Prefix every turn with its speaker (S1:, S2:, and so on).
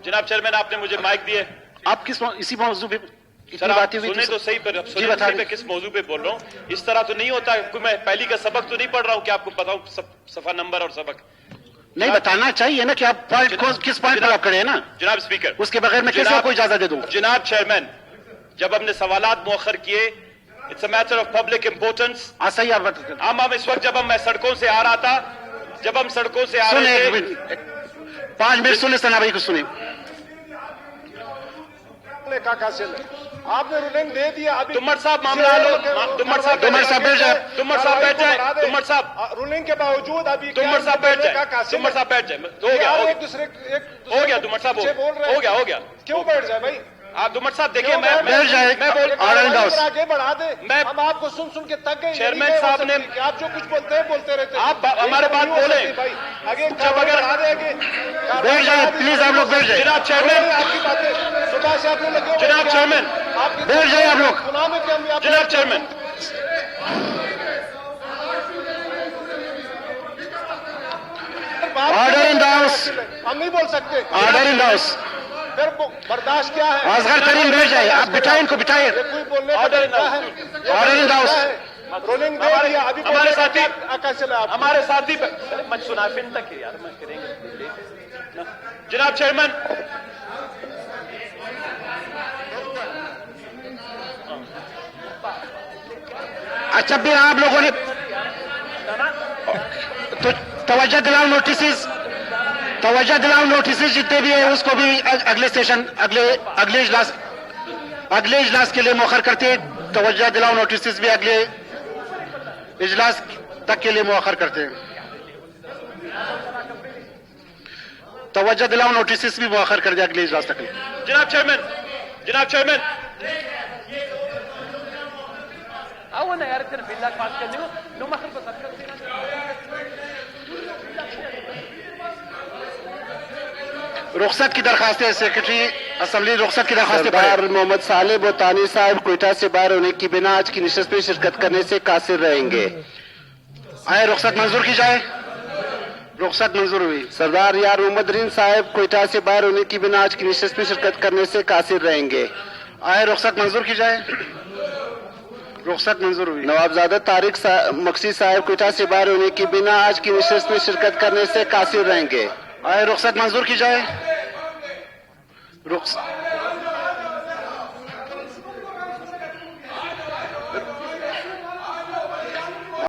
S1: जनाब चेयरमैन, आपने मुझे माइक दिए।
S2: आप किस इसी मौजू पे
S1: सर आप सुने तो सही, पर सुने मैं किस मौजू पे बोल रहा हूँ। इस तरह तो नहीं होता। मैं पहली का सबक तो नहीं पढ़ रहा हूँ कि आपको बताऊं सफा नंबर और सबक
S2: नहीं बताना चाहिए ना कि आप पॉइंट को किस पॉइंट पर आप खड़े हैं ना।
S1: जनाब स्पीकर,
S2: उसके बगैर मैं कैसे आपको इजाजत दे दूं?
S1: जनाब चेयरमैन, जब हमने सवालात मुअख्खर किए, it's a matter of public importance.
S2: सही आप बताते।
S1: हम इस वक्त जब मैं सड़कों से आ रहा था, जब हम सड़कों से आ रहे थे,
S2: 5 मिनट सुने सना भाई को सुने।
S3: आपने रूलिंग दे दिया। अभी
S1: तुमर साहब मामला तुमर साहब बैठ जाए। तुमर साहब बैठ जाए। तुमर साहब
S3: रूलिंग के बावजूद अभी
S1: तुमर साहब बैठ जाए। तुमर साहब बैठ जाए। हो गया
S3: एक दूसरे
S1: हो गया। तुमर साहब हो गया हो गया।
S3: क्यों बैठ जाए भाई?
S1: आप तुमर साहब देखिए, मैं
S2: बैठ जाए।
S1: मैं बोल
S3: आगे बढ़ा दे।
S1: मैं
S3: हम आपको सुन सुन के तक गए।
S1: चेयरमैन साहब ने
S3: आप जो कुछ बोलते हैं बोलते रहते हैं।
S1: आप हमारे बात बोले
S3: भाई। आगे
S1: जब अगर
S3: बढ़ा दे आगे
S2: बैठ जाए प्लीज, आप लोग बैठ जाए।
S1: जनाब चेयरमैन,
S3: आपकी बातें सुबह से आपने लगे।
S1: जनाब चेयरमैन,
S2: बैठ जाए आप लोग।
S1: जनाब chairman,
S2: order in the house.
S3: हम नहीं बोल सकते।
S2: Order in the house.
S3: फिर बर्दाश्त क्या है?
S2: असगर करीम बैठ जाए। आप बिठाए इनको, बिठाए।
S3: कोई बोलने
S1: ऑर्डर इन द
S3: है।
S2: Order in the house.
S3: Ruling दे दिया। अभी
S1: हमारे साथी
S3: आकाश चला आप
S1: हमारे साथी मत सुना फिर तक यार, मैं करेंगे। जनाब चेयरमैन,
S2: अच्छा फिर आप लोगों ने तो तवज्जो दिलाओ नोटिस जितने भी है उसको भी अगले सेशन अगले इजलास के लिए मौखर करते हैं। तवज्जो दिलाओ नोटिस भी अगले इजलास तक के लिए मौखर करते हैं। तवज्जो दिलाओ नोटिस भी मौखर कर दिया अगले इजलास तक।
S1: जनाब चेयरमैन आओ ना यार, तेरे बिल्ला बात करने को नो मखर को सब
S2: रुखसत की दरखास्त है। सेक्रेटरी असेंबली रुखसत की दरखास्त
S4: सरदार मोहम्मद साले बोतानी साहब क्वेटा से बाहर होने की बिना आज की नशस्त में शिरकत करने से कासिर रहेंगे।
S2: आए रुखसत मंजूर की जाए। रुखसत मंजूर हुई।
S4: सरदार यार मोहम्मद रिन साहब क्वेटा से बाहर होने की बिना आज की नशस्त में शिरकत करने से कासिर रहेंगे।
S2: आए रुखसत मंजूर की जाए। रुखसत मंजूर हुई।
S4: नवाबजादा तारिक मक्सी साहब क्वेटा से बाहर होने की बिना आज की नशस्त में शिरकत करने से कासिर रहेंगे।
S2: आए रुखसत मंजूर की जाए।